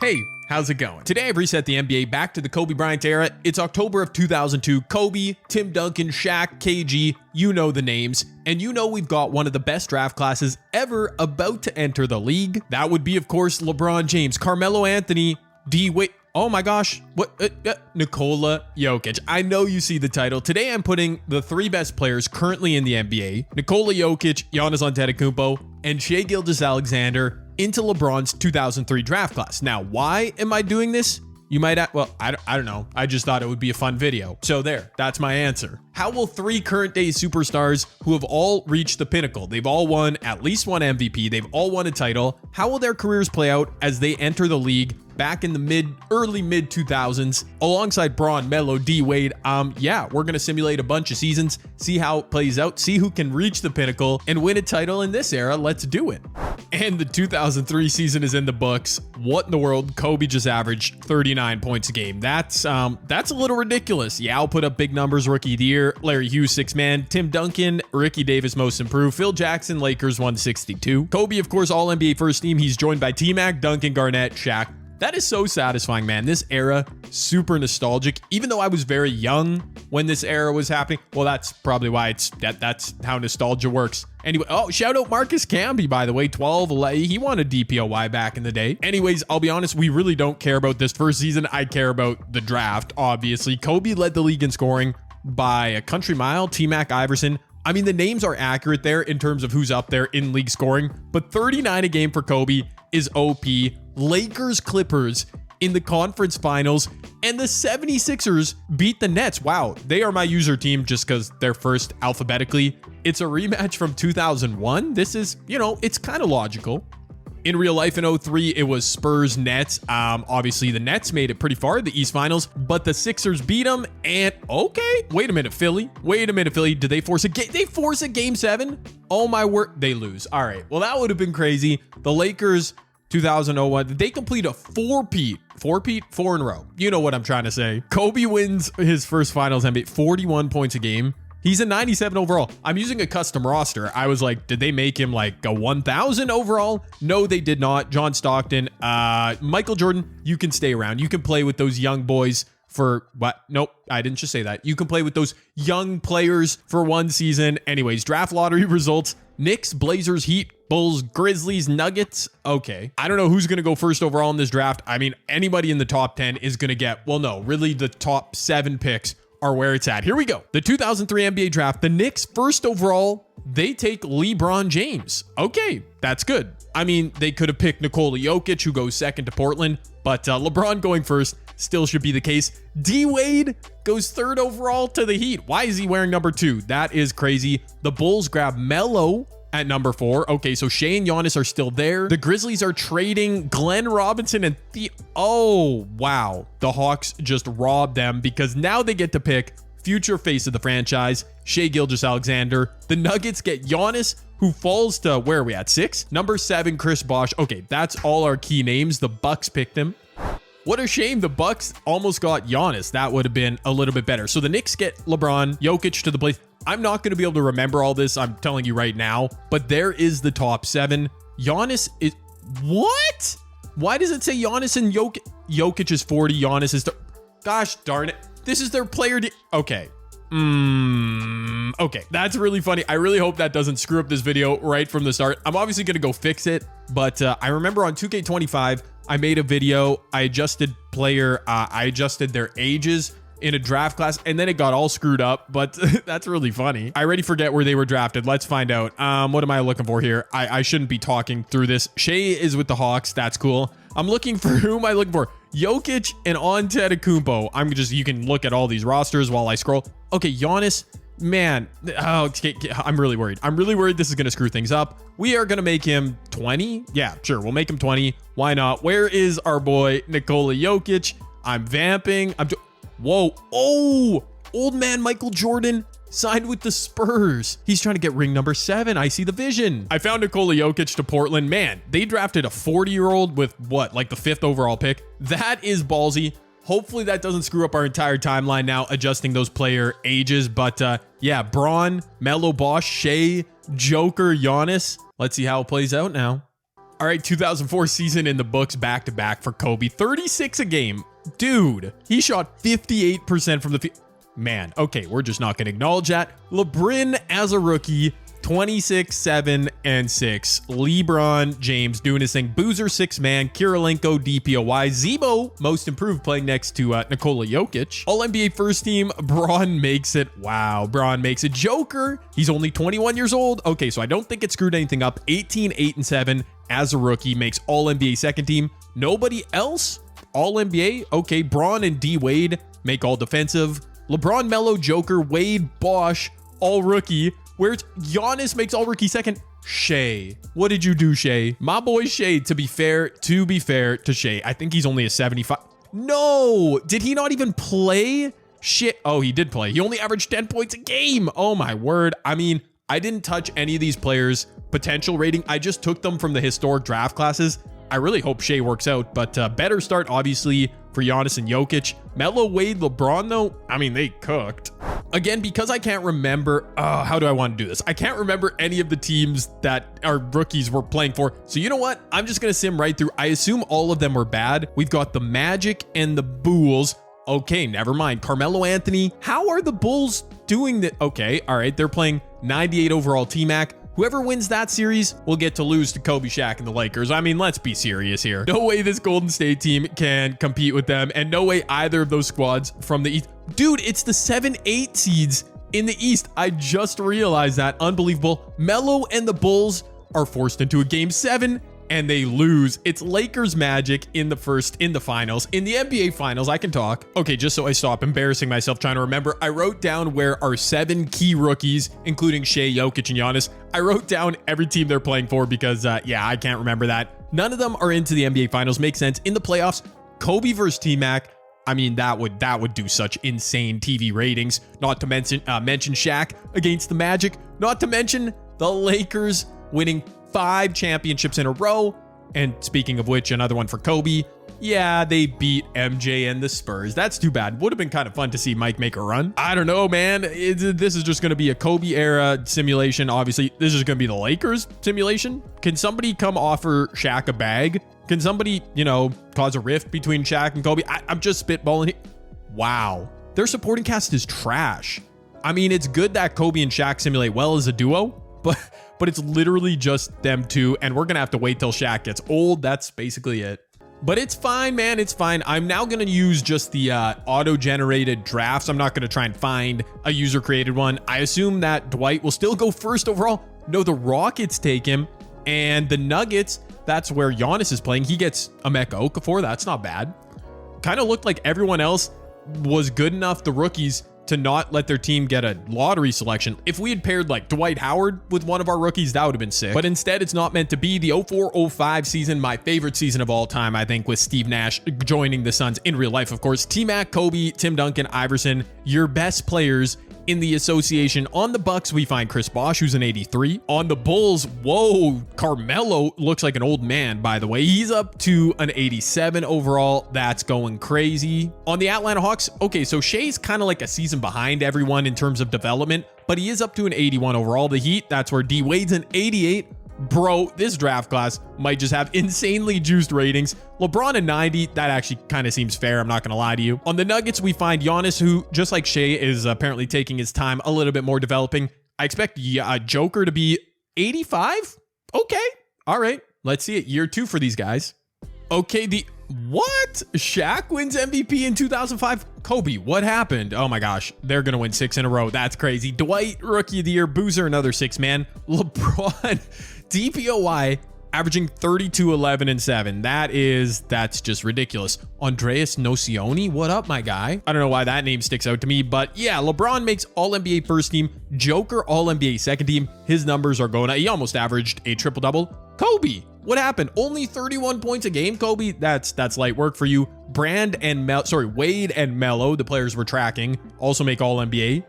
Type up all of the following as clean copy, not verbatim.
Hey, how's it going? Today I've reset the NBA back to the Kobe Bryant era. It's October of 2002. Kobe, Tim Duncan, Shaq, KG, you know the names. And you know we've got one of the best draft classes ever about to enter the league. That would be, of course, LeBron James, Carmelo Anthony, D-Wade. Oh my gosh, what? Nikola Jokic. I know you see the title. Today I'm putting the three best players currently in the NBA, Nikola Jokic, Giannis Antetokounmpo, and Shai Gilgeous-Alexander into LeBron's 2003 draft class. Now, why am I doing this? You might ask, well, I don't know. I just thought it would be a fun video. So there, that's my answer. How will three current day superstars who have all reached the pinnacle, they've all won at least one MVP, they've all won a title, how will their careers play out as they enter the league back in the early mid 2000s alongside Braun, Melo, D-Wade? Yeah, we're going to simulate a bunch of seasons, see how it plays out, see who can reach the pinnacle and win a title in this era. Let's do it. And the 2003 season is in the books. What in the world? Kobe just averaged 39 points a game. That's a little ridiculous. Yeah, I'll put up big numbers. Rookie of the year, Larry Hughes, 6-man, Tim Duncan, Ricky Davis, most improved, Phil Jackson, Lakers, 162. Kobe, of course, all NBA first team. He's joined by T-Mac, Duncan, Garnett, Shaq. That is so satisfying, man. This era, super nostalgic. Even though I was very young when this era was happening. Well, that's probably why that's how nostalgia works. Anyway, oh, shout out Marcus Camby, by the way, 12. He won a DPOY back in the day. Anyways, I'll be honest, we really don't care about this first season. I care about the draft, obviously. Kobe led the league in scoring by a country mile. T-Mac, Iverson. I mean, the names are accurate there in terms of who's up there in league scoring, but 39 a game for Kobe is OP. Lakers Clippers in the conference finals, and the 76ers beat the Nets. Wow, they are my user team just because they're first alphabetically. It's a rematch from 2001. This is, it's kind of logical. In real life in 03, it was Spurs Nets. Obviously, the Nets made it pretty far in the East Finals, but the Sixers beat them. And okay, wait a minute, Philly. Did they force a game? They force a game 7? Oh my word, they lose. All right, well, that would have been crazy. The Lakers, 2001, they complete a four-peat, four in a row. You know what I'm trying to say. Kobe wins his first finals NBA, 41 points a game. He's a 97 overall. I'm using a custom roster. I was like, did they make him like a 1,000 overall? No, they did not. John Stockton, Michael Jordan, you can stay around. You can play with those young boys for what? Nope, I didn't just say that. You can play with those young players for one season. Anyways, draft lottery results. Knicks, Blazers, Heat, Bulls, Grizzlies, Nuggets. Okay. I don't know who's going to go first overall in this draft. I mean, anybody in the top 10 is going to get, well, no, really the top 7 picks are where it's at. Here we go. The 2003 NBA draft, the Knicks first overall, they take LeBron James. Okay, that's good. I mean, they could have picked Nikola Jokic, who goes second to Portland, but LeBron going first still should be the case. D-Wade goes third overall to the Heat. Why is he wearing number 2? That is crazy. The Bulls grab Melo at number 4. Okay, so Shai and Giannis are still there. The Grizzlies are trading Glenn Robinson and oh, wow. The Hawks just robbed them because now they get to pick future face of the franchise, Shai Gilgeous-Alexander. The Nuggets get Giannis, who falls to, where are we at, 6? Number 7, Chris Bosh. Okay, that's all our key names. The Bucks picked him. What a shame the Bucks almost got Giannis. That would have been a little bit better. So the Knicks get LeBron, Jokic to the Blazers. I'm not going to be able to remember all this, I'm telling you right now, but there is the top 7. Giannis is... What? Why does it say Giannis and Jokic? Jokic is 40, Giannis is... Gosh darn it. This is their player... Okay. Okay, that's really funny. I really hope that doesn't screw up this video right from the start. I'm obviously going to go fix it, but I remember on 2K25, I made a video. I adjusted their ages in a draft class, and then it got all screwed up, but that's really funny. I already forget where they were drafted. Let's find out. What am I looking for here? I shouldn't be talking through this. Shai is with the Hawks. That's cool. I'm looking for, who am I looking for? Jokic and Antetokounmpo. You can look at all these rosters while I scroll. Okay, Giannis, man, I'm really worried. I'm really worried this is going to screw things up. We are going to make him 20. Yeah, sure. We'll make him 20. Why not? Where is our boy Nikola Jokic? I'm vamping. Whoa. Oh, old man Michael Jordan signed with the Spurs. He's trying to get ring number 7. I see the vision. I found Nikola Jokic to Portland. Man, they drafted a 40-year-old with what, like the 5th overall pick? That is ballsy. Hopefully that doesn't screw up our entire timeline now, adjusting those player ages. But yeah, Braun, Melo, Bosh, Shai, Joker, Giannis. Let's see how it plays out now. All right, 2004 season in the books, back-to-back for Kobe. 36 a game. Dude, he shot 58% from the field. Man, okay, we're just not going to acknowledge that. LeBron as a rookie, 26, 7, and 6. LeBron James doing his thing. Boozer, 6-man. Kirilenko, DPOY. Zebo, most improved, playing next to Nikola Jokic. All-NBA first team, Braun makes it. Wow, Braun makes it. Joker, he's only 21 years old. Okay, so I don't think it screwed anything up. 18, 8, and 7 as a rookie. Makes All-NBA second team. Nobody else? All-NBA? Okay, Braun and D. Wade make all defensive. LeBron, Melo, Joker, Wade, Bosch, all rookie. Where's Giannis makes all rookie second? Shai. What did you do, Shai? My boy Shai, to be fair to Shai, I think he's only a 75. No, did he not even play? Shit. Oh, he did play. He only averaged 10 points a game. Oh my word. I mean, I didn't touch any of these players' potential rating. I just took them from the historic draft classes. I really hope Shai works out, but better start, obviously, for Giannis and Jokic. Melo, Wade, LeBron, though, I mean, they cooked. Again, because I can't remember, how do I want to do this? I can't remember any of the teams that our rookies were playing for. So you know what? I'm just going to sim right through. I assume all of them were bad. We've got the Magic and the Bulls. Okay, never mind. Carmelo Anthony. How are the Bulls doing that? Okay, all right. They're playing 98 overall T-Mac. Whoever wins that series will get to lose to Kobe, Shaq, and the Lakers. I mean, let's be serious here. No way this Golden State team can compete with them, and no way either of those squads from the East. Dude, it's the 7-8 seeds in the East. I just realized that. Unbelievable. Melo and the Bulls are forced into a game 7, and they lose. It's Lakers Magic in the finals. In the NBA finals, I can talk. Okay, just so I stop embarrassing myself trying to remember, I wrote down where our 7 key rookies, including Shai, Jokic, and Giannis, I wrote down every team they're playing for because, yeah, I can't remember that. None of them are into the NBA finals. Makes sense. In the playoffs, Kobe versus T-Mac. I mean, that would do such insane TV ratings. Not to mention Shaq against the Magic. Not to mention the Lakers winning 5 championships in a row. And speaking of which, another one for Kobe. Yeah, they beat MJ and the Spurs. That's too bad. Would have been kind of fun to see Mike make a run. I don't know, man. This is just going to be a Kobe era simulation. Obviously, this is going to be the Lakers simulation. Can somebody come offer Shaq a bag? Can somebody, cause a rift between Shaq and Kobe? I'm just spitballing here. Wow. Their supporting cast is trash. I mean, it's good that Kobe and Shaq simulate well as a duo, but it's literally just them two, and we're gonna have to wait till Shaq gets old. That's basically it. But it's fine, man. It's fine. I'm now gonna use just the auto-generated drafts. I'm not gonna try and find a user-created one. I assume that Dwight will still go first overall. No, the Rockets take him, and the Nuggets, that's where Giannis is playing. He gets Emeka Okafor. That's not bad. Kind of looked like everyone else was good enough, the rookies, to not let their team get a lottery selection. If we had paired like Dwight Howard with one of our rookies, that would have been sick. But instead, it's not meant to be. The 04-05 season, my favorite season of all time, I think, with Steve Nash joining the Suns in real life, of course. T-Mac, Kobe, Tim Duncan, Iverson, your best players in the association. On the Bucks, we find Chris Bosh, who's an 83. On the Bulls, whoa, Carmelo looks like an old man, by the way. He's up to an 87 overall. That's going crazy. On the Atlanta Hawks, okay, so Shai's kind of like a season behind everyone in terms of development, but he is up to an 81 overall. The Heat, that's where D Wade's an 88. Bro, this draft class might just have insanely juiced ratings. LeBron a 90, that actually kind of seems fair. I'm not going to lie to you. On the Nuggets, we find Giannis, who, just like Shai, is apparently taking his time a little bit more developing. I expect Joker to be 85. Okay. All right. Let's see it. Year 2 for these guys. Okay. What? Shaq wins MVP in 2005? Kobe, what happened? Oh my gosh. They're going to win 6 in a row. That's crazy. Dwight, Rookie of the Year. Boozer, another 6-man. LeBron, DPOY, averaging 32, 11, and 7. That's just ridiculous. Andreas Nocioni, what up, my guy? I don't know why that name sticks out to me, but yeah, LeBron makes All-NBA first team. Joker, All-NBA second team. His numbers are going up. He almost averaged a triple-double. Kobe, what happened? Only 31 points a game, Kobe? That's light work for you. Wade and Melo, the players we're tracking, also make All-NBA.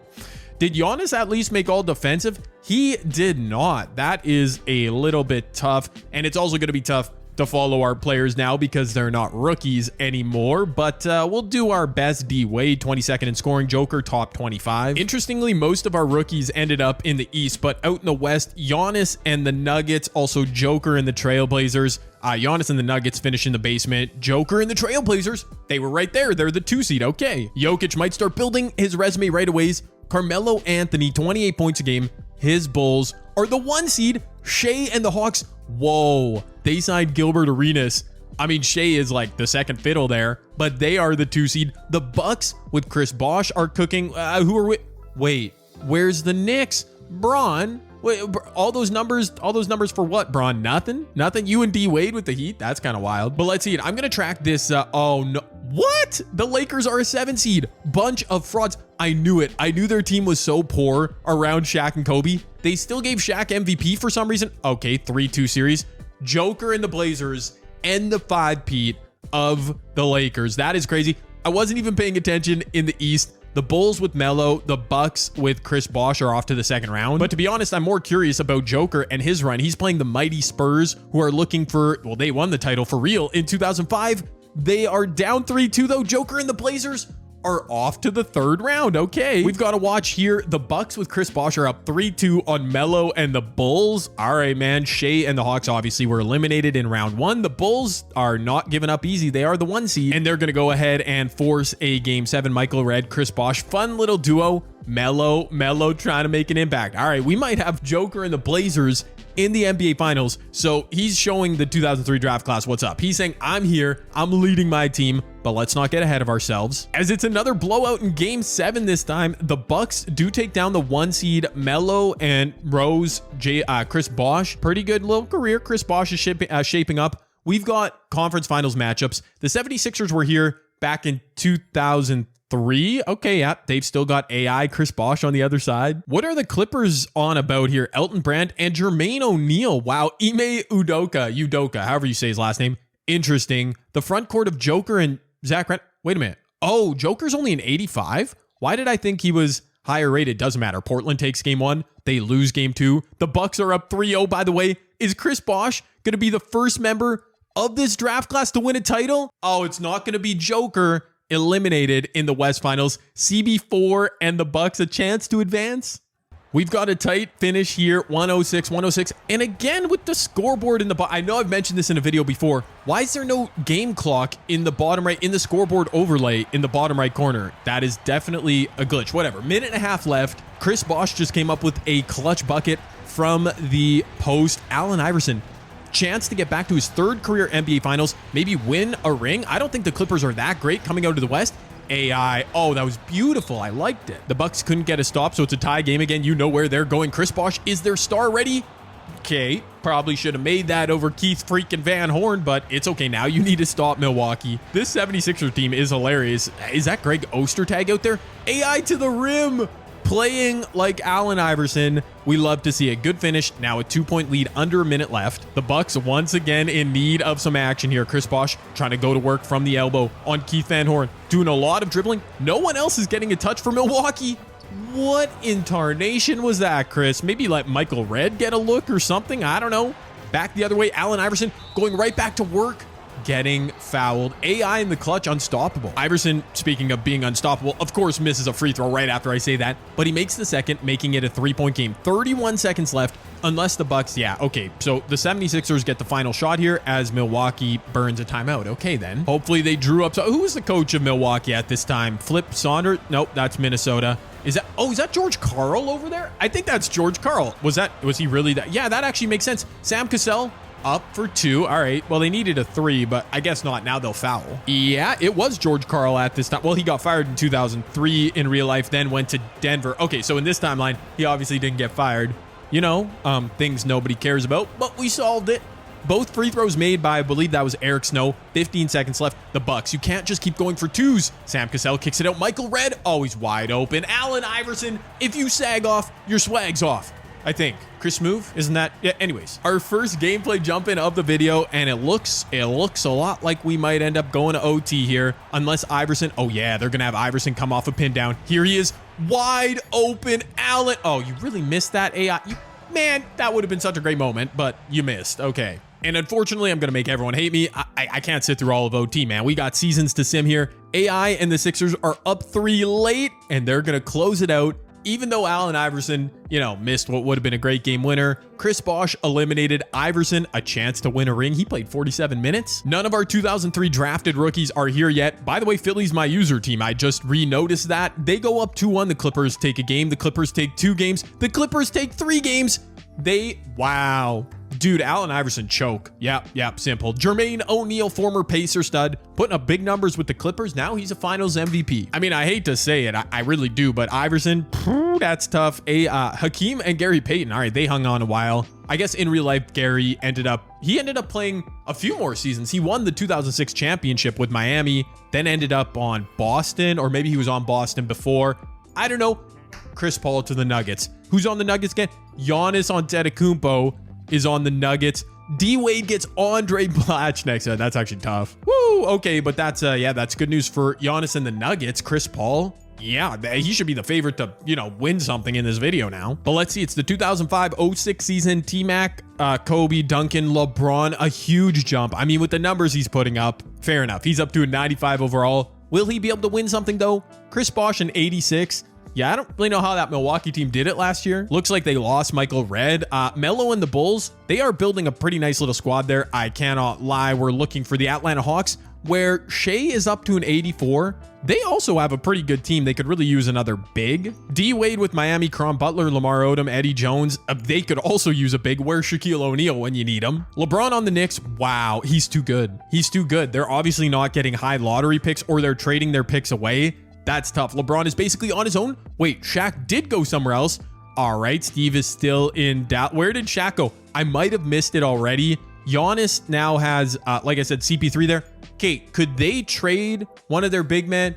Did Giannis at least make all defensive? He did not. That is a little bit tough. And it's also going to be tough to follow our players now because they're not rookies anymore, but we'll do our best. D Wade, 22nd in scoring. Joker, top 25. Interestingly, most of our rookies ended up in the East, but out in the West, Giannis and the Nuggets, also Joker and the Trailblazers. Giannis and the Nuggets finish in the basement. Joker and the Trailblazers, they were right there. They're the 2 seed. Okay. Jokic might start building his resume right away. Carmelo Anthony, 28 points a game. His Bulls are the 1 seed. Shai and the Hawks, whoa, they signed Gilbert Arenas. I mean, Shai is like the second fiddle there, but they are the 2 seed. The Bucks with Chris Bosh are cooking. Who are we? Wait, where's the Knicks? Braun? Wait, all those numbers for what, Braun? Nothing? You and D Wade with the Heat? That's kind of wild. But let's see it. I'm going to track this. Oh, no. What? The Lakers are a 7 seed. Bunch of frauds. I knew it. I knew their team was so poor around Shaq and Kobe. They still gave Shaq MVP for some reason. Okay, 3-2 series. Joker and the Blazers and the 5-peat of the Lakers. That is crazy. I wasn't even paying attention in the East. The Bulls with Melo, the Bucks with Chris Bosh are off to the second round. But to be honest, I'm more curious about Joker and his run. He's playing the mighty Spurs, who are looking for, well, they won the title for real in 2005. They are down 3-2 though. Joker and the Blazers are off to the third round. Okay, we've got to watch here. The Bucks with Chris Bosh are up 3-2 on Melo and the Bulls. All right, man. Shai and the Hawks obviously were eliminated in round 1. The Bulls are not giving up easy. They are the 1 seed, and they're going to go ahead and force a game 7. Michael Redd, Chris Bosh, fun little duo. Melo trying to make an impact. All right, we might have Joker and the Blazers in the NBA Finals. So he's showing the 2003 draft class what's up. He's saying, I'm here, I'm leading my team, but let's not get ahead of ourselves. As it's another blowout in game 7 this time, the Bucks do take down the 1 seed Melo and Rose, Chris Bosh. Pretty good little career Chris Bosh is shaping up. We've got conference finals matchups. The 76ers were here back in 2003. Okay, yeah, they've still got AI Chris Bosh on the other side. What are the Clippers on about here? Elton Brand and Jermaine O'Neal. Wow, Ime Udoka, however you say his last name. Interesting. The front court of Joker and Zach Rand. Wait a minute. Oh, Joker's only an 85? Why did I think he was higher rated? Doesn't matter. Portland takes game 1. They lose game 2. The Bucks are up 3-0, by the way. Is Chris Bosh going to be the first member of this draft class to win a title? Oh, it's not going to be Joker. Eliminated in the West Finals. CB4 and the Bucks a chance to advance. We've got a tight finish here, 106. And again with the scoreboard in the bottom. I know I've mentioned this in a video before. Why is there no game clock in the bottom right, in the scoreboard overlay in the bottom right corner? That is definitely a glitch. Whatever. Minute and a half left. Chris Bosh just came up with a clutch bucket from the post. Allen Iverson, chance to get back to his 3rd career NBA Finals, maybe win a ring. I don't think the Clippers are that great coming out of the West. AI, oh, that was beautiful. I liked it. The Bucks couldn't get a stop, so it's a tie game again. You know where they're going. Chris Bosh is their star ready. Okay, probably should have made that over Keith freaking Van Horn, but it's okay. Now you need to stop Milwaukee. This 76ers team is hilarious. Is that Greg Ostertag out there? AI to the rim. Playing like Allen Iverson. We love to see a good finish. Now a 2-point lead, under a minute left. The Bucks once again in need of some action here. Chris Bosh trying to go to work from the elbow on Keith Van Horn. Doing a lot of dribbling. No one else is getting a touch for Milwaukee. What in tarnation was that, Chris? Maybe let Michael Redd get a look or something. I don't know. Back the other way. Allen Iverson going right back to work. Getting fouled. AI in the clutch, unstoppable. Iverson, speaking of being unstoppable, of course misses a free throw right after I say that, but he makes the second, making it a 3-point game. 31 seconds left, unless the Bucks, yeah, okay. So the 76ers get the final shot here as Milwaukee burns a timeout. Okay, then. Hopefully they drew up. So who was the coach of Milwaukee at this time? Flip Saunders? Nope, that's Minnesota. Is that George Karl over there? I think that's George Karl. Was he really that? Yeah, that actually makes sense. Sam Cassell up for 2. All right. Well, they needed a 3, but I guess not. Now they'll foul. Yeah, it was George Karl at this time. Well, he got fired in 2003 in real life, then went to Denver. Okay, so in this timeline, he obviously didn't get fired. You know, things nobody cares about, but we solved it. Both free throws made by, I believe that was Eric Snow. 15 seconds left. The Bucks, you can't just keep going for 2s. Sam Cassell kicks it out. Michael Redd, always wide open. Allen Iverson, if you sag off, your swag's off. I think. Chris Move, isn't that? Yeah, anyways. Our first gameplay jump in of the video, and it looks a lot like we might end up going to OT here, unless Iverson, oh yeah, they're gonna have Iverson come off a pin down. Here he is, wide open, Allen. Oh, you really missed that, AI. Man, that would have been such a great moment, but you missed. Okay. And unfortunately, I'm going to make everyone hate me. I can't sit through all of OT, man. We got seasons to sim here. AI and the Sixers are up 3 late, and they're going to close it out. Even though Allen Iverson, missed what would have been a great game winner, Chris Bosh eliminated Iverson, a chance to win a ring. He played 47 minutes. None of our 2003 drafted rookies are here yet. By the way, Philly's my user team. I just re-noticed that. They go up 2-1. The Clippers take a game. The Clippers take 2 games. The Clippers take 3 games. Wow. Dude, Allen Iverson choke. Yep, simple. Jermaine O'Neal, former Pacer stud, putting up big numbers with the Clippers. Now he's a finals MVP. I mean, I hate to say it. I really do, but Iverson, that's tough. Hakeem and Gary Payton, all right, they hung on a while. I guess in real life, Gary ended up playing a few more seasons. He won the 2006 championship with Miami, then ended up on Boston, or maybe he was on Boston before. I don't know. Chris Paul to the Nuggets. Who's on the Nuggets again? Giannis Antetokounmpo is on the Nuggets. D-Wade gets Andre Blatch next. That's actually tough. Woo! Okay, but that's good news for Giannis and the Nuggets. Chris Paul, he should be the favorite to, win something in this video now. But let's see. It's the 2005-06 season. T-Mac, Kobe, Duncan, LeBron, a huge jump. I mean, with the numbers he's putting up, fair enough. He's up to a 95 overall. Will he be able to win something, though? Chris Bosh, an 86. Yeah, I don't really know how that Milwaukee team did it last year. Looks like they lost Michael Redd. Melo and the Bulls, they are building a pretty nice little squad there. I cannot lie. We're looking for the Atlanta Hawks, where Shai is up to an 84. They also have a pretty good team. They could really use another big. D-Wade with Miami, Cron Butler, Lamar Odom, Eddie Jones. They could also use a big. Where's Shaquille O'Neal when you need him? LeBron on the Knicks. Wow, he's too good. He's too good. They're obviously not getting high lottery picks, or they're trading their picks away. That's tough. LeBron is basically on his own. Wait, Shaq did go somewhere else. All right, Steve is still in doubt. Where did Shaq go? I might have missed it already. Giannis now has, like I said, CP3 there. Okay, could they trade one of their big men?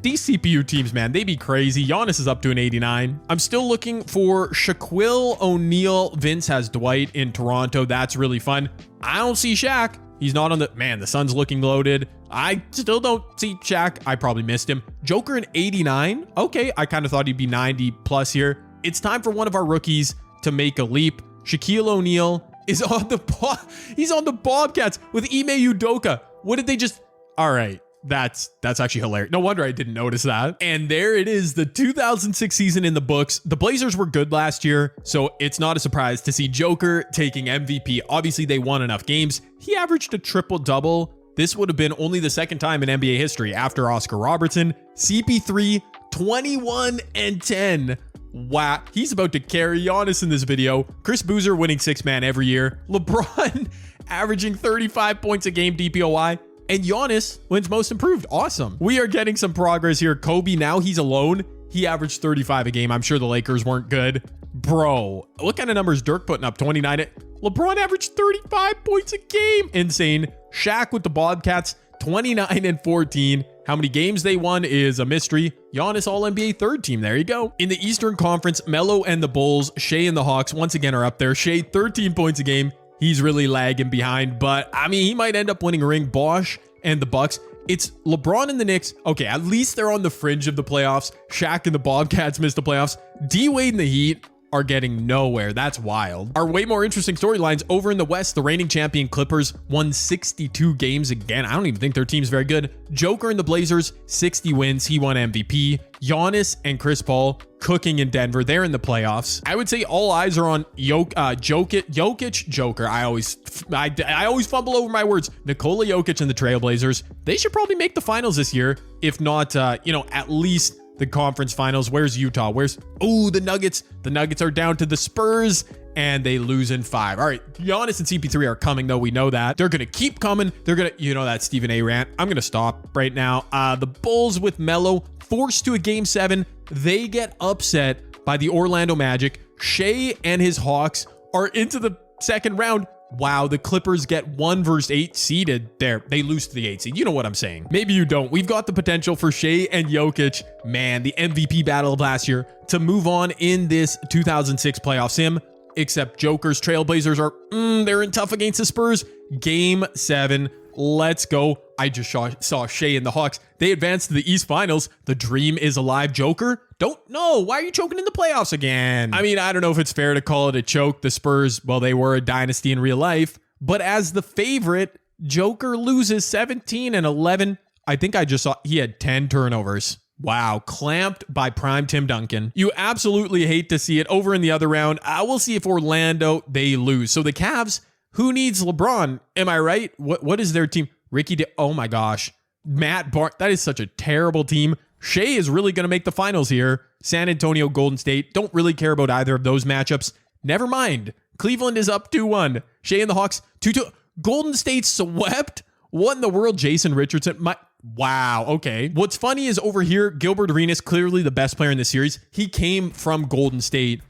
These CPU teams, man, they be crazy. Giannis is up to an 89. I'm still looking for Shaquille O'Neal. Vince has Dwight in Toronto. That's really fun. I don't see Shaq. He's not on the... Man, the Sun's looking loaded. I still don't see Shaq. I probably missed him. Joker in 89. Okay, I kind of thought he'd be 90 plus here. It's time for one of our rookies to make a leap. Shaquille O'Neal is on the... He's on the Bobcats with Ime Udoka. What did they just... All right. That's actually hilarious. No wonder I didn't notice that. And there it is, the 2006 season in the books. The Blazers were good last year, so it's not a surprise to see Joker taking MVP. Obviously, they won enough games. He averaged a triple-double. This would have been only the second time in NBA history after Oscar Robertson. CP3, 21 and 10. Wow, he's about to carry Giannis in this video. Chris Boozer winning 6-man every year. LeBron averaging 35 points a game DPOY. And Giannis wins most improved. Awesome. We are getting some progress here. Kobe, now he's alone. He averaged 35 a game. I'm sure the Lakers weren't good. Bro, what kind of numbers Dirk putting up? 29. LeBron averaged 35 points a game. Insane. Shaq with the Bobcats, 29 and 14. How many games they won is a mystery. Giannis All-NBA third team. There you go. In the Eastern Conference, Melo and the Bulls, Shai and the Hawks once again are up there. Shai, 13 points a game. He's really lagging behind, but I mean, he might end up winning a ring. Bosh and the Bucks. It's LeBron and the Knicks. Okay, at least they're on the fringe of the playoffs. Shaq and the Bobcats missed the playoffs. D-Wade and the Heat are getting nowhere. That's wild. Our way more interesting storylines over in the West. The reigning champion Clippers won 62 games again. I don't even think their team's very good. Joker and the Blazers, 60 wins. He won MVP. Giannis and Chris Paul cooking in Denver. They're in the playoffs. I would say all eyes are on Jokic, Joker. I always fumble over my words. Nikola Jokic and the Trailblazers. They should probably make the finals this year. If not, at least the conference finals. Where's Utah? The Nuggets. The Nuggets are down to the Spurs and they lose in 5. All right, Giannis and CP3 are coming though. We know that. They're going to keep coming. They're going to, that Stephen A rant. I'm going to stop right now. The Bulls with Melo forced to a game 7. They get upset by the Orlando Magic. Shai and his Hawks are into the second round. Wow, the Clippers get 1 versus 8 seeded there. They lose to the 8 seed. You know what I'm saying. Maybe you don't. We've got the potential for Shai and Jokic, man, the MVP battle of last year, to move on in this 2006 playoff sim. Except Joker's Trailblazers are, they're in tough against the Spurs. Game 7. Let's go. I just saw Shai and the Hawks. They advanced to the East Finals. The dream is alive. Joker? Don't know. Why are you choking in the playoffs again? I mean, I don't know if it's fair to call it a choke. The Spurs, well, they were a dynasty in real life, But as the favorite, Joker loses 17-11. I think I just saw he had 10 turnovers. Wow, clamped by prime Tim Duncan. You absolutely hate to see it. Over in the other round, we'll see if Orlando, they lose. So the Cavs, who needs LeBron? Am I right? What is their team? Oh my gosh. Matt Barnes, that is such a terrible team. Shai is really going to make the finals here. San Antonio, Golden State, don't really care about either of those matchups. Never mind. Cleveland is up 2-1. Shai and the Hawks, 2-2. Golden State swept? What in the world, Jason Richardson? Wow, okay. What's funny is over here, Gilbert Arenas, clearly the best player in the series. He came from Golden State,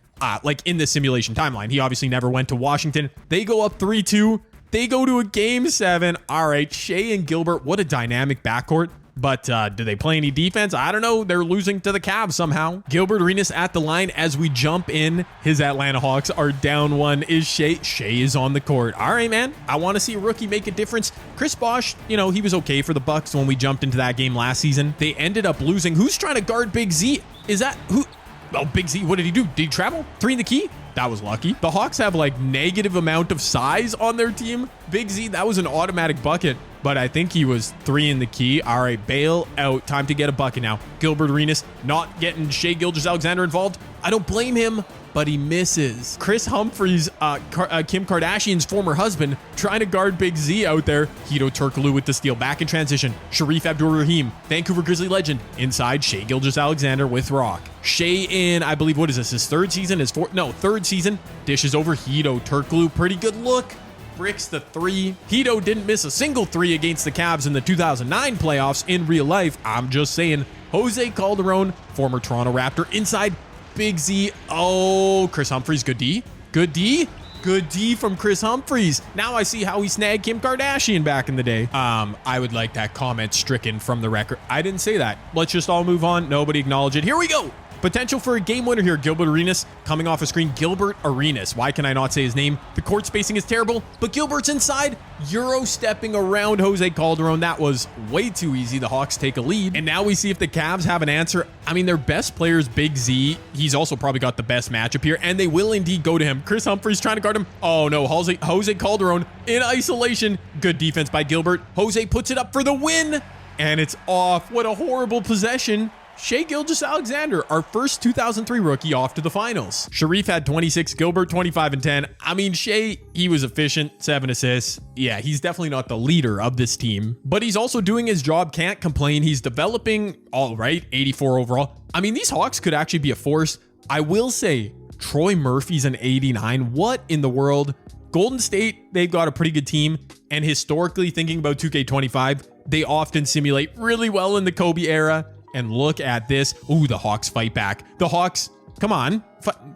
like in the simulation timeline. He obviously never went to Washington. They go up 3-2. They go to a game 7. All right, Shai and Gilbert, what a dynamic backcourt. But do they play any defense? I don't know. They're losing to the Cavs somehow. Gilbert Arenas at the line as we jump in. His Atlanta Hawks are down 1. Is Shai? Shai is on the court. All right, man. I want to see a rookie make a difference. Chris Bosh, he was okay for the Bucks when we jumped into that game last season. They ended up losing. Who's trying to guard Big Z? Is that who? Oh, Big Z, what did he do? Did he travel? 3 in the key? That was lucky. The Hawks have like negative amount of size on their team. Big Z, that was an automatic bucket, but I think he was 3 in the key. All right, bail out. Time to get a bucket now. Gilbert Arenas not getting Shai Gilgeous-Alexander involved. I don't blame him, but he misses. Chris Humphries, Kim Kardashian's former husband, trying to guard Big Z out there. Hedo Turkoglu with the steal. Back in transition. Sharif Abdur-Rahim, Vancouver Grizzly legend. Inside, Shai Gilgeous-Alexander with rock. Shai in, I believe, what is this? His third season? Third season. Dishes over Hedo Turkoglu. Pretty good look. Bricks the 3. Hedo didn't miss a single 3 against the Cavs in the 2009 playoffs in real life. I'm just saying. Jose Calderon, former Toronto Raptor, inside Big Z. Oh, Chris Humphries, good D. Good D. Good D from Chris Humphries. Now I see how he snagged Kim Kardashian back in the day. I would like that comment stricken from the record. I didn't say that. Let's just all move on. Nobody acknowledge it. Here we go. Potential for a game winner here. Gilbert Arenas coming off a screen. Gilbert Arenas. Why can I not say his name? The court spacing is terrible, but Gilbert's inside. Euro stepping around Jose Calderon. That was way too easy. The Hawks take a lead. And now we see if the Cavs have an answer. I mean, their best player is Big Z. He's also probably got the best matchup here, and they will indeed go to him. Chris Humphries trying to guard him. Oh no, Jose Calderon in isolation. Good defense by Gilbert. Jose puts it up for the win, and it's off. What a horrible possession. Shai Gilgeous-Alexander, our first 2003 rookie, off to the finals. Sharif had 26, Gilbert 25 and 10. I mean, Shai, he was efficient, 7 assists. Yeah, he's definitely not the leader of this team, but he's also doing his job. Can't complain. He's developing all right, 84 overall. I mean, these Hawks could actually be a force. I will say, Troy Murphy's an 89. What in the world? Golden State, they've got a pretty good team, and historically, thinking about 2K25, they often simulate really well in the Kobe era. And look at this. Ooh, the Hawks fight back. The Hawks, come on.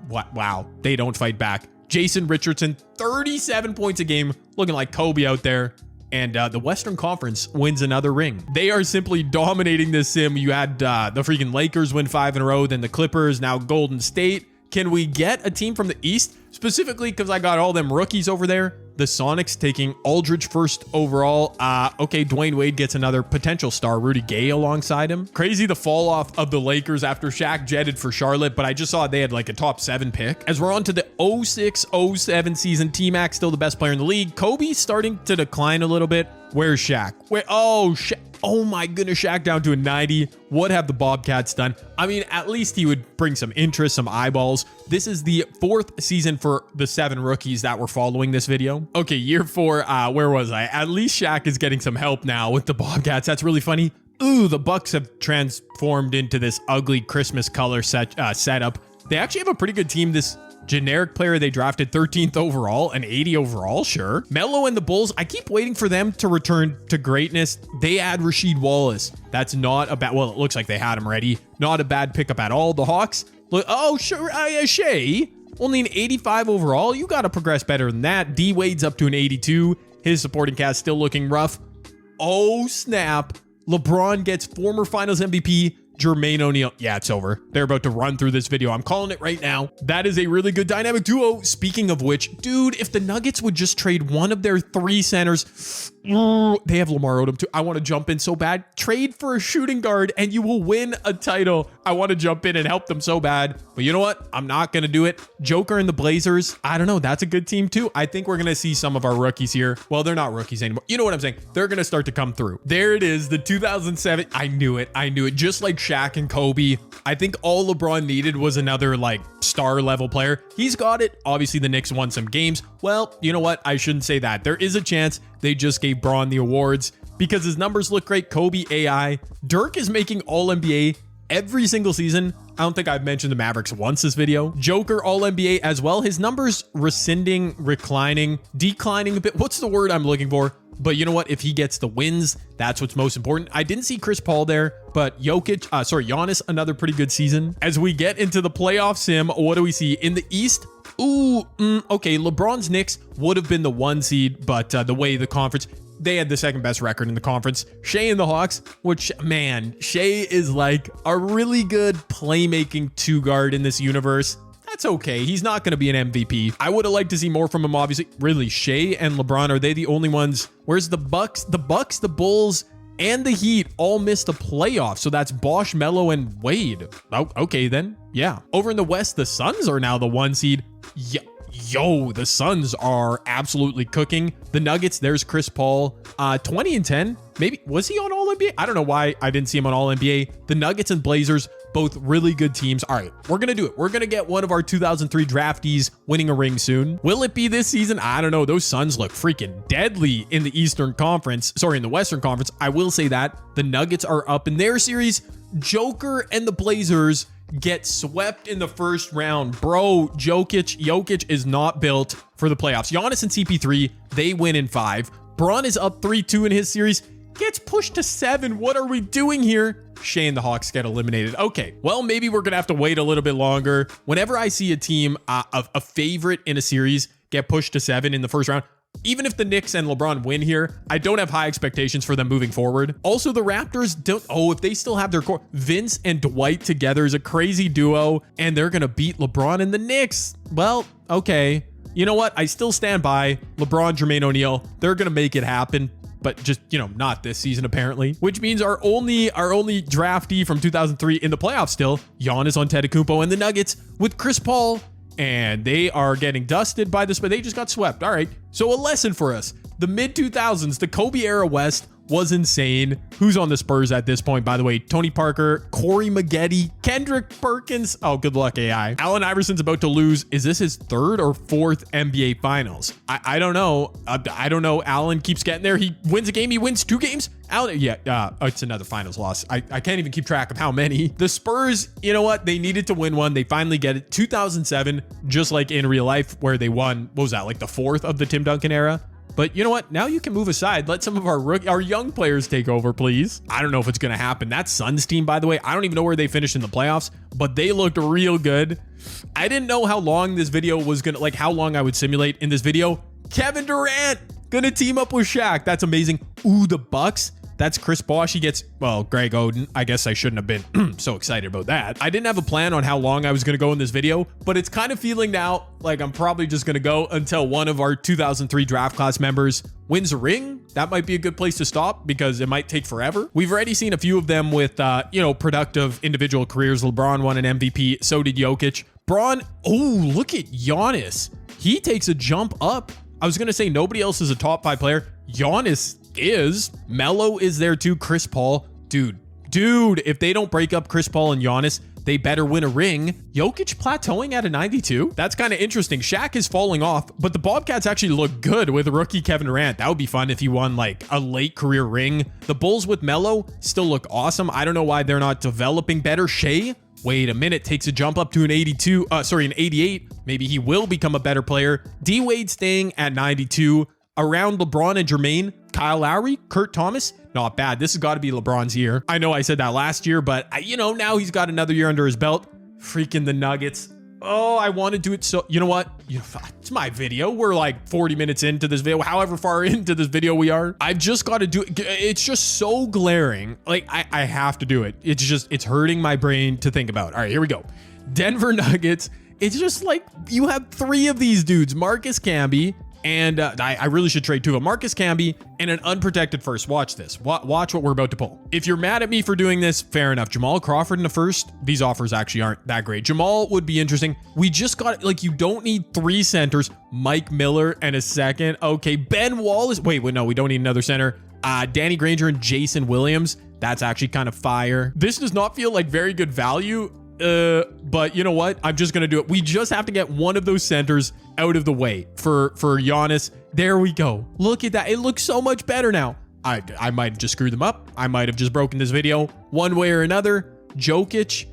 What? Wow, they don't fight back. Jason Richardson, 37 points a game, looking like Kobe out there. And the Western Conference wins another ring. They are simply dominating this sim. You had the freaking Lakers win 5 in a row, then the Clippers, now Golden State. Can we get a team from the East? Specifically because I got all them rookies over there. The Sonics taking Aldridge first overall. Okay, Dwayne Wade gets another potential star, Rudy Gay, alongside him. Crazy the fall off of the Lakers after Shaq jetted for Charlotte, but I just saw they had like a top 7 pick. As we're on to the 06-07 season, T-Mac still the best player in the league. Kobe starting to decline a little bit. Where's Shaq? Oh my goodness, Shaq down to a 90. What have the Bobcats done? I mean, at least he would bring some interest, some eyeballs. This is the 4th season for the 7 rookies that were following this video. Okay, year 4, where was I? At least Shaq is getting some help now with the Bobcats. That's really funny. Ooh, the Bucks have transformed into this ugly Christmas color setup. They actually have a pretty good team. This generic player they drafted 13th overall, an 80 overall, sure. Melo and the Bulls, I keep waiting for them to return to greatness. They add Rasheed Wallace. That's not a bad, well, it looks like they had him ready. Not a bad pickup at all. The Hawks, look, oh, sure, Shai, only an 85 overall. You got to progress better than that. D Wade's up to an 82. His supporting cast still looking rough. Oh, snap. LeBron gets former finals MVP Jermaine O'Neal. Yeah, it's over. They're about to run through this video. I'm calling it right now. That is a really good dynamic duo. Speaking of which, dude, if the Nuggets would just trade one of their 3 centers, they have Lamar Odom too. I want to jump in so bad. Trade for a shooting guard and you will win a title. I want to jump in and help them so bad. But you know what? I'm not going to do it. Joker and the Blazers. I don't know. That's a good team too. I think we're going to see some of our rookies here. Well, they're not rookies anymore. You know what I'm saying? They're going to start to come through. There it is. The 2007. I knew it. Just like Shaq and Kobe. I think all LeBron needed was another like star level player. He's got it. Obviously the Knicks won some games. Well, you know what? I shouldn't say that. There is a chance they just gave Bron the awards because his numbers look great. Kobe AI. Dirk is making all NBA every single season. I don't think I've mentioned the Mavericks once this video. Joker all NBA as well. His numbers declining a bit. What's the word I'm looking for? But you know what? If he gets the wins, that's what's most important. I didn't see Chris Paul there, but Giannis, another pretty good season. As we get into the playoff sim, what do we see in the East? Okay. LeBron's Knicks would have been the 1 seed, but the way the conference, they had the 2nd best record in the conference. Shai and the Hawks, which, man, Shai is like a really good playmaking 2 guard in this universe. That's okay. He's not going to be an MVP. I would have liked to see more from him, obviously. Really, Shai and LeBron, are they the only ones? Where's the Bucks? The Bucks, the Bulls, and the Heat all missed the playoffs. So that's Bosh, Melo, and Wade. Oh, okay, then. Yeah. Over in the West, the Suns are now the 1 seed. Yo, the Suns are absolutely cooking. The Nuggets, there's Chris Paul. 20 and 10. Maybe, was he on All-NBA? I don't know why I didn't see him on All-NBA. The Nuggets and Blazers, both really good teams. All right, we're going to do it. We're going to get one of our 2003 draftees winning a ring soon. Will it be this season? I don't know. Those Suns look freaking deadly in the in the Western Conference. I will say that. The Nuggets are up in their series. Joker and the Blazers get swept in the first round. Bro, Jokic is not built for the playoffs. Giannis and CP3, they win in 5. Bron is up 3-2 in his series. Gets pushed to 7. What are we doing here? Shai and the Hawks get eliminated. Okay, well, maybe we're gonna have to wait a little bit longer. Whenever I see a team, a favorite in a series, get pushed to 7 in the first round, even if the Knicks and LeBron win here, I don't have high expectations for them moving forward. Also, the Raptors don't, if they still have their core, Vince and Dwight together is a crazy duo, and they're gonna beat LeBron and the Knicks. Well, okay. You know what? I still stand by LeBron, Jermaine O'Neal. They're gonna make it happen. But just, not this season, apparently. Which means our only draftee from 2003 in the playoffs still, Giannis Antetokounmpo and the Nuggets with Chris Paul. And they are getting dusted by this, but they just got swept. All right. So a lesson for us. The mid-2000s, the Kobe era West was insane. Who's on the Spurs at this point, by the way? Tony Parker, Corey Maggette, Kendrick Perkins. Oh, good luck, AI. Allen Iverson's about to lose. Is this his 3rd or 4th NBA Finals? I don't know. I don't know. Allen keeps getting there. He wins a game. He wins 2 games. Allen, it's another Finals loss. I can't even keep track of how many. The Spurs, you know what? They needed to win one. They finally get it. 2007, just like in real life, where they won, what was that, like the 4th of the Tim Duncan era? But you know what? Now you can move aside. Let some of our young players take over, please. I don't know if it's going to happen. That Suns team, by the way, I don't even know where they finished in the playoffs, but they looked real good. I didn't know how long this video was going to, like how long I would simulate in this video. Kevin Durant going to team up with Shaq. That's amazing. Ooh, the Bucks. That's Chris Bosh. He gets, Greg Oden. I guess I shouldn't have been so excited about that. I didn't have a plan on how long I was going to go in this video, but it's kind of feeling now like I'm probably just going to go until one of our 2003 draft class members wins a ring. That might be a good place to stop because it might take forever. We've already seen a few of them with, productive individual careers. LeBron won an MVP. So did Jokic. Bron, look at Giannis. He takes a jump up. I was going to say nobody else is a top 5 player. Giannis is. Melo is there too. Chris Paul. Dude, if they don't break up Chris Paul and Giannis, they better win a ring. Jokic plateauing at a 92. That's kind of interesting. Shaq is falling off, but the Bobcats actually look good with rookie Kevin Durant. That would be fun if he won like a late career ring. The Bulls with Melo still look awesome. I don't know why they're not developing better. Shai, wait a minute, takes a jump up to an 88. Maybe he will become a better player. D Wade staying at 92. Around LeBron and Jermaine, Kyle Lowry, Kurt Thomas, not bad. This has got to be LeBron's year. I know I said that last year, but now he's got another year under his belt. Freaking the Nuggets. Oh, I want to do it. So you know what? It's my video. We're like 40 minutes into this video, however far into this video we are. I've just got to do it. It's just so glaring. Like I have to do it. It's hurting my brain to think about. All right, here we go. Denver Nuggets. It's just like you have 3 of these dudes, Marcus Camby, and I really should trade 2 of them. Marcus Camby and an unprotected first. Watch this. Watch what we're about to pull. If you're mad at me for doing this, fair enough. Jamal Crawford in the first. These offers actually aren't that great. Jamal would be interesting. We just got, like, you don't need 3 centers. Mike Miller and a second. Okay, Ben Wallace. Wait, no, we don't need another center. Danny Granger and Jason Williams. That's actually kind of fire. This does not feel like very good value. But you know what? I'm just gonna do it. We just have to get one of those centers out of the way for Giannis. There we go. Look at that. It looks so much better now. I might have just screwed them up. I might have just broken this video one way or another. Jokic,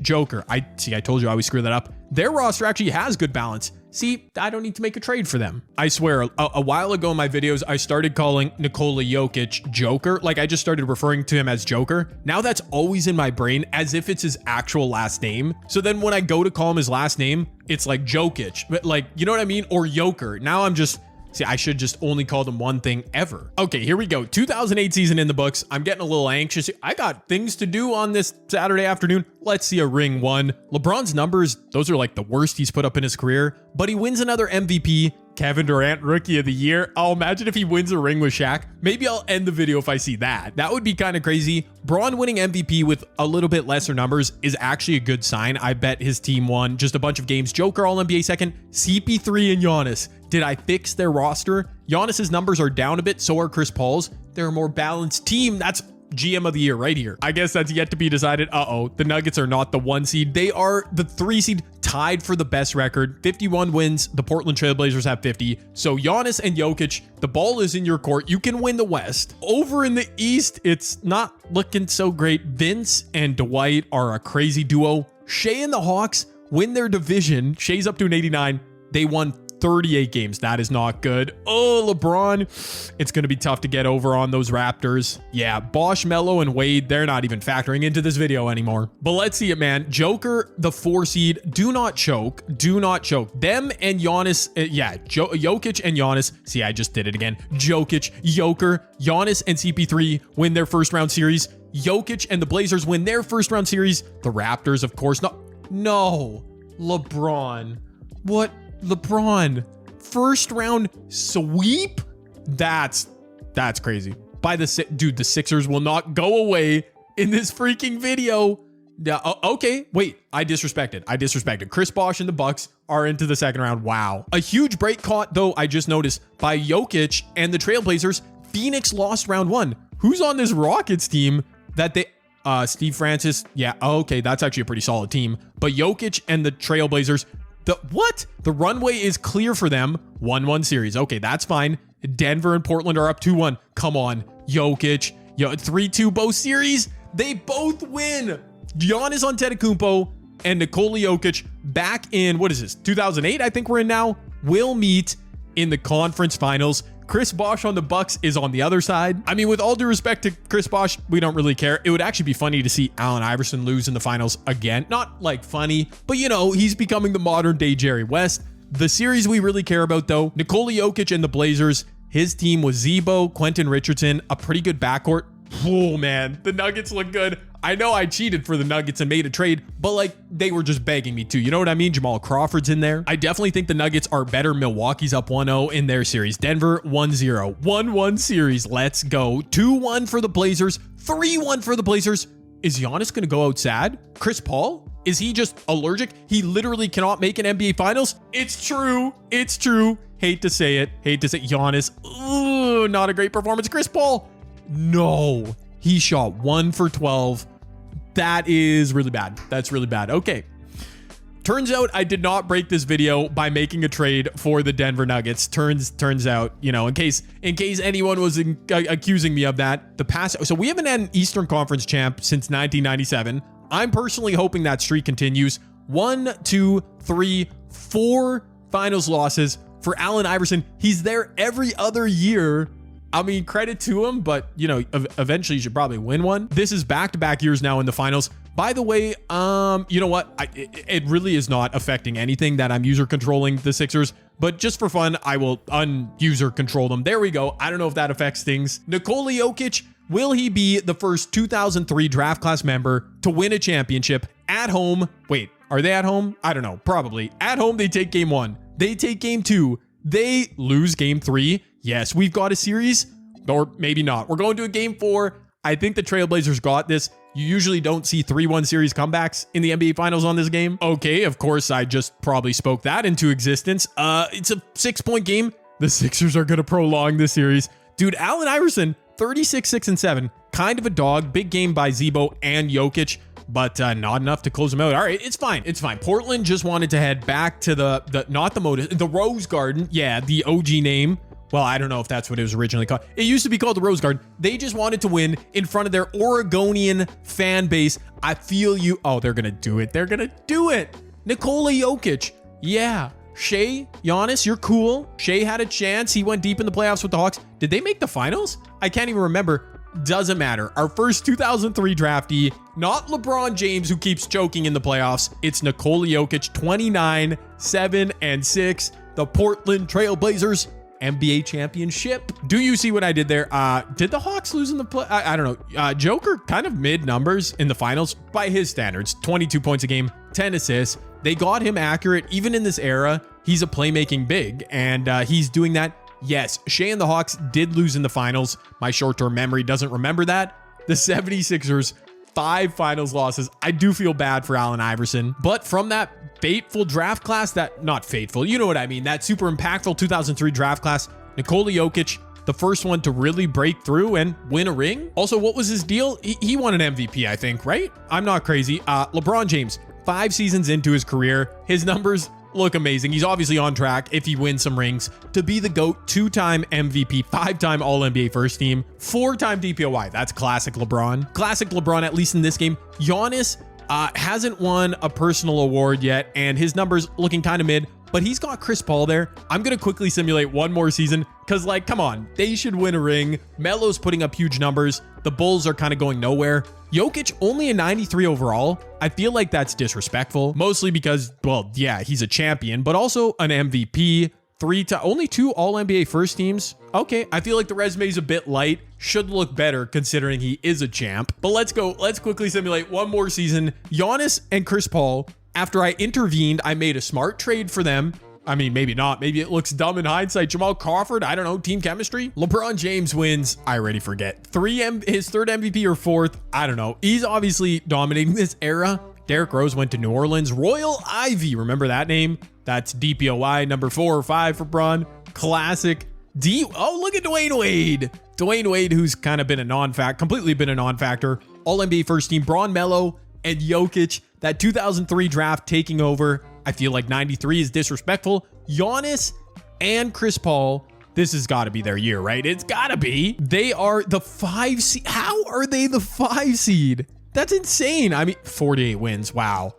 Joker. I told you I always screw that up. Their roster actually has good balance. See, I don't need to make a trade for them. I swear, a while ago in my videos, I started calling Nikola Jokic Joker. Like, I just started referring to him as Joker. Now that's always in my brain as if it's his actual last name. So then when I go to call him his last name, it's like Jokic. But like, you know what I mean? Or Joker. Now I'm just... See, I should just only call them one thing ever. Okay, here we go. 2008 season in the books. I'm getting a little anxious. I got things to do on this Saturday afternoon. Let's see a ring 1. LeBron's numbers, those are like the worst he's put up in his career, but he wins another MVP. Kevin Durant, Rookie of the Year. I'll imagine if he wins a ring with Shaq. Maybe I'll end the video if I see that. That would be kind of crazy. Braun winning MVP with a little bit lesser numbers is actually a good sign. I bet his team won just a bunch of games. Joker All-NBA second. CP3 and Giannis. Did I fix their roster? Giannis's numbers are down a bit. So are Chris Paul's. They're a more balanced team. That's GM of the year right here. I guess that's yet to be decided. The Nuggets are not the 1 seed. They are the 3 seed, tied for the best record. 51 wins. The Portland Trailblazers have 50. So Giannis and Jokic, the ball is in your court. You can win the West. Over in the East, it's not looking so great. Vince and Dwight are a crazy duo. Shai and the Hawks win their division. Shai's up to an 89. They won 38 games. That is not good. Oh, LeBron. It's going to be tough to get over on those Raptors. Yeah, Bosch, Melo, and Wade, they're not even factoring into this video anymore. But let's see it, man. Joker, the 4 seed. Do not choke. Do not choke. Them and Giannis. Jokic and Giannis. See, I just did it again. Jokic, Joker, Giannis, and CP3 win their first round series. Jokic and the Blazers win their first round series. The Raptors, of course. No. LeBron. What? LeBron, first round sweep? That's crazy. The Sixers will not go away in this freaking video. Yeah, okay, wait, I disrespected. Chris Bosh and the Bucks are into the second round. Wow. A huge break caught, though, I just noticed, by Jokic and the Trailblazers. Phoenix lost round 1. Who's on this Rockets team that they... Steve Francis. Yeah, okay, that's actually a pretty solid team. But Jokic and the Trailblazers... The runway is clear for them. 1-1 series. Okay, that's fine. Denver and Portland are up 2-1. Come on, Jokic. 3-2 both series. They both win. Giannis Antetokounmpo and Nikola Jokic back in, what is this, 2008, I think we're in now, will meet in the conference finals. Chris Bosh on the Bucks is on the other side. I mean, with all due respect to Chris Bosh, we don't really care. It would actually be funny to see Allen Iverson lose in the finals again. Not like funny, but you know, he's becoming the modern day Jerry West. The series we really care about, though, Nikola Jokic and the Blazers. His team was Zebo, Quentin Richardson, a pretty good backcourt. Oh man, the Nuggets look good. I know I cheated for the Nuggets and made a trade, but like they were just begging me to. You know what I mean? Jamal Crawford's in there. I definitely think the Nuggets are better. Milwaukee's up 1-0 in their series. Denver 1-0. 1-1 series. Let's go. 2-1 for the Blazers. 3-1 for the Blazers. Is Giannis going to go out sad? Chris Paul? Is he just allergic? He literally cannot make an NBA Finals? It's true. It's true. Hate to say it. Giannis. Ooh, not a great performance. Chris Paul. No. He shot 1 for 12. That is really bad. That's really bad. Okay. Turns out I did not break this video by making a trade for the Denver Nuggets. Turns out, you know, in case anyone was accusing me of that, so we haven't had an Eastern Conference champ since 1997. I'm personally hoping that streak continues. 1, 2, 3, 4 finals losses for Allen Iverson. He's there every other year. I mean, credit to him, but you know, eventually you should probably win one. This is back-to-back years now in the finals. By the way, you know what? It really is not affecting anything that I'm user controlling the Sixers, but just for fun, I will un-user control them. There we go. I don't know if that affects things. Nikola Jokic, will he be the first 2003 draft class member to win a championship at home? Wait, are they at home? I don't know. Probably. At home, they take game 1. They take game 2. They lose game 3. Yes, we've got a series, or maybe not. We're going to a game 4. I think the Trailblazers got this. You usually don't see 3-1 series comebacks in the NBA Finals on this game. Okay, of course, I just probably spoke that into existence. It's a 6-point game. The Sixers are going to prolong this series. Dude, Allen Iverson, 36, 6, and 7. Kind of a dog. Big game by Zebo and Jokic, but not enough to close them out. All right, it's fine. It's fine. Portland just wanted to head back to the Rose Garden. Yeah, the OG name. Well, I don't know if that's what it was originally called. It used to be called the Rose Garden. They just wanted to win in front of their Oregonian fan base. I feel you. Oh, they're going to do it. They're going to do it. Nikola Jokic. Yeah. Shai, Giannis, you're cool. Shai had a chance. He went deep in the playoffs with the Hawks. Did they make the finals? I can't even remember. Doesn't matter. Our first 2003 draftee, not LeBron James, who keeps choking in the playoffs. It's Nikola Jokic, 29, 7, and 6. The Portland Trailblazers NBA championship. Do you see what I did there? Did the Hawks lose in the play? I don't know. Joker kind of mid numbers in the finals by his standards. 22 points a game, 10 assists. They got him accurate. Even in this era, he's a playmaking big, and he's doing that. Yes, Shai and the Hawks did lose in the finals. My short-term memory doesn't remember that. The 76ers, 5 finals losses. I do feel bad for Allen Iverson, but from that fateful draft class, not fateful, you know what I mean, that super impactful 2003 draft class, Nikola Jokic, the first one to really break through and win a ring. Also, what was his deal? He won an MVP, I think, right? I'm not crazy. LeBron James, 5 seasons into his career, his numbers look amazing. He's obviously on track, if he wins some rings, to be the GOAT, 2-time MVP, 5-time All-NBA first team, 4-time DPOY. That's classic LeBron. Classic LeBron, at least in this game. Giannis hasn't won a personal award yet, and his numbers looking kind of mid, but he's got Chris Paul there. I'm going to quickly simulate one more season, because, like, come on, they should win a ring. Melo's putting up huge numbers. The Bulls are kind of going nowhere. Jokic, only a 93 overall. I feel like that's disrespectful, mostly because, well, yeah, he's a champion, but also an MVP, only 2 All-NBA first teams. Okay, I feel like the resume is a bit light. Should look better considering he is a champ. But let's go. Let's quickly simulate one more season. Giannis and Chris Paul. After I intervened, I made a smart trade for them. I mean, maybe not. Maybe it looks dumb in hindsight. Jamal Crawford, I don't know, team chemistry. LeBron James wins, I already forget. His 3rd MVP or 4th, I don't know. He's obviously dominating this era. Derrick Rose went to New Orleans. Royal Ivy, remember that name? That's DPOY, number 4 or 5 for Bron. Classic. Oh, look at Dwayne Wade. Dwayne Wade, who's kind of been completely been a non-factor. All-NBA first team, Bron, Melo, and Jokic. That 2003 draft taking over. I feel like 93 is disrespectful. Giannis and Chris Paul, this has got to be their year, right? It's got to be. They are the 5 seed. How are they the 5 seed? That's insane. I mean, 48 wins. Wow.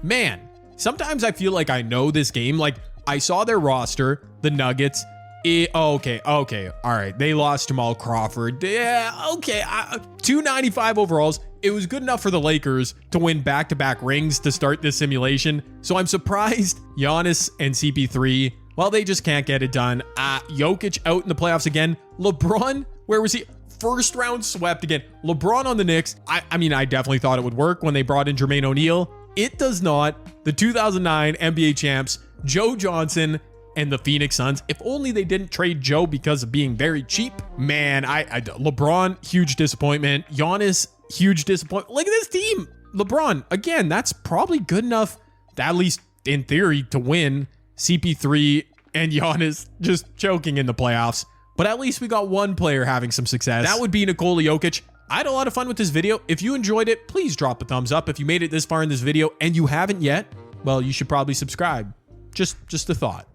Man, sometimes I feel like I know this game. Like, I saw their roster, the Nuggets. Okay. All right. They lost Jamal Crawford. Yeah, okay. 295 overalls. It was good enough for the Lakers to win back-to-back rings to start this simulation. So I'm surprised Giannis and CP3, well, they just can't get it done. Jokic out in the playoffs again. LeBron, where was he? First round swept again. LeBron on the Knicks. I mean, I definitely thought it would work when they brought in Jermaine O'Neal. It does not. The 2009 NBA champs, Joe Johnson, and the Phoenix Suns. If only they didn't trade Joe because of being very cheap. Man, LeBron, huge disappointment. Giannis, huge disappointment. Look at this team. LeBron, again, that's probably good enough, at least in theory, to win. CP3 and Giannis just choking in the playoffs. But at least we got one player having some success. That would be Nikola Jokic. I had a lot of fun with this video. If you enjoyed it, please drop a thumbs up. If you made it this far in this video and you haven't yet, well, you should probably subscribe. Just a thought.